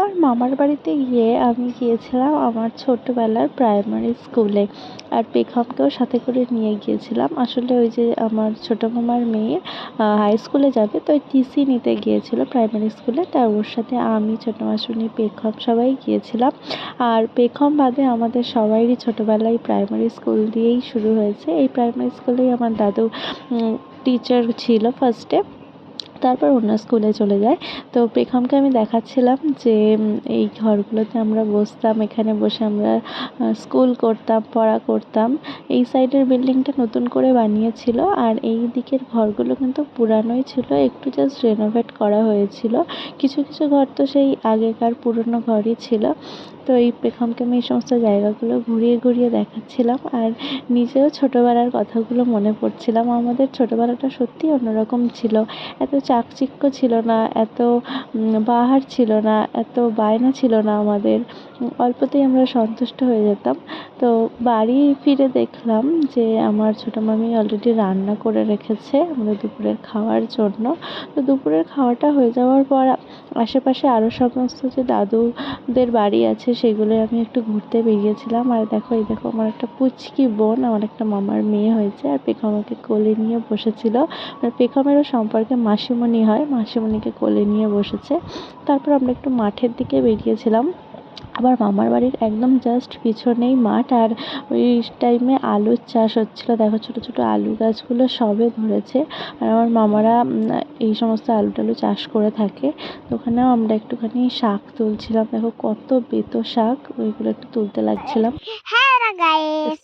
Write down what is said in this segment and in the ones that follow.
এবার মামার বাড়িতে গিয়ে আমি গিয়েছিলাম আমার ছোট্টবেলার প্রাইমারি স্কুলে। আর পেখমকেও সাথে করে নিয়ে গিয়েছিলাম। আসলে ওই যে আমার ছোটো মামার মেয়ে হাই স্কুলে যাবে, তো ওই টিসি নিতে গিয়েছিল প্রাইমারি স্কুলে। তা ওর সাথে আমি, ছোটো মাসুনি, পেখম সবাই গিয়েছিলাম। আর পেখম বাদে আমাদের সবাইরই ছোটোবেলায় প্রাইমারি স্কুল দিয়েই শুরু হয়েছে। এই প্রাইমারি স্কুলেই আমার দাদু টিচার ছিল ফার্স্টে, তারপর অন্য স্কুলে চলে যায়। তো পেখমকে আমি দেখাচ্ছিলাম যে এই ঘরগুলোতে আমরা বসতাম, এখানে বসে আমরা স্কুল করতাম, পড়া করতাম। এই সাইডের বিল্ডিংটা নতুন করে বানিয়েছিল, আর এই দিকের ঘরগুলো কিন্তু পুরানোই ছিল, একটু জাস্ট রেনোভেট করা হয়েছিল। কিছু কিছু ঘর তো সেই আগেকার পুরনো ঘরই ছিল। তো এই পেখমকে আমি এই সমস্ত জায়গাগুলো ঘুরিয়ে ঘুরিয়ে দেখাচ্ছিলাম, আর নিজেও ছোটোবেলার কথাগুলো মনে পড়ছিলাম। আমাদের ছোটোবেলাটা সত্যিই অন্যরকম ছিল। এত চাকচিক্য ছিল না, এত বাহার ছিল না, এত বায়না ছিল না আমাদের। অল্পতেই আমরা সন্তুষ্ট হয়ে যেতাম। তো বাড়ি ফিরে দেখলাম যে আমার ছোটো মামি অলরেডি রান্না করে রেখেছে আমাদের দুপুরের খাওয়ার জন্য। তো দুপুরের খাওয়াটা হয়ে যাওয়ার পর আশেপাশে আরও সমস্ত যে দাদুদের বাড়ি আছে সেগুলোয় আমি একটু ঘুরতে বেরিয়েছিলাম। আর দেখো, এই দেখো আমার একটা পুচকি বোন, আমার একটা মামার মেয়ে হয়েছে, আর পেখম আমাকে কোলে নিয়ে বসেছিল। আর পেখমেরও সম্পর্কে মাসিমণি হয়, মাসিমণিকে কোলে নিয়ে বসেছে। তারপর আমরা একটু মাঠের দিকে বেরিয়েছিলাম। আবার মামার বাড়ির একদম জাস্ট পিছনেই মাঠ, আর ওই টাইমে আলুর চাষ হচ্ছিল। দেখো ছোটো ছোটো আলু গাছগুলো সবে ধরেছে, আর আমার মামারা এই সমস্ত আলু টালু চাষ করে থাকে। তো ওখানেও আমরা একটুখানি শাক তুলছিলাম। দেখো কত বেতো শাক, ওইগুলো একটু তুলতে লাগছিলাম। হ্যাঁ গাইস,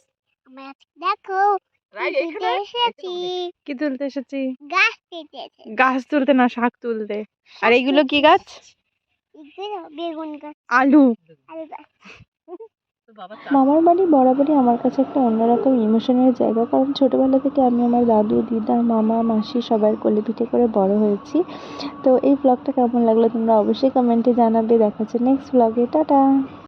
আমরা আজকে দেখো তুলতে এসেছি। কি তুলতে এসেছি? গাছ কেটে এসেছি। গাছ তুলতে না, শাক তুলতে। আর এইগুলো কি গাছ? এগুলো বেগুন গাছ, আলু। আলু গাছ। মামার বাড়ি বরাবরই আমার কাছে একটা অন্যরকম ইমোশনের জায়গা, কারণ ছোটোবেলা থেকে আমি আমার দাদু, দিদা, মামা, মাসি সবার কোলে পিঠে করে বড় হয়েছি। তো এই ব্লগটা কেমন লাগলো তোমরা অবশ্যই কমেন্টে জানাবে। দেখা হচ্ছে নেক্সট ব্লগে। টাটা।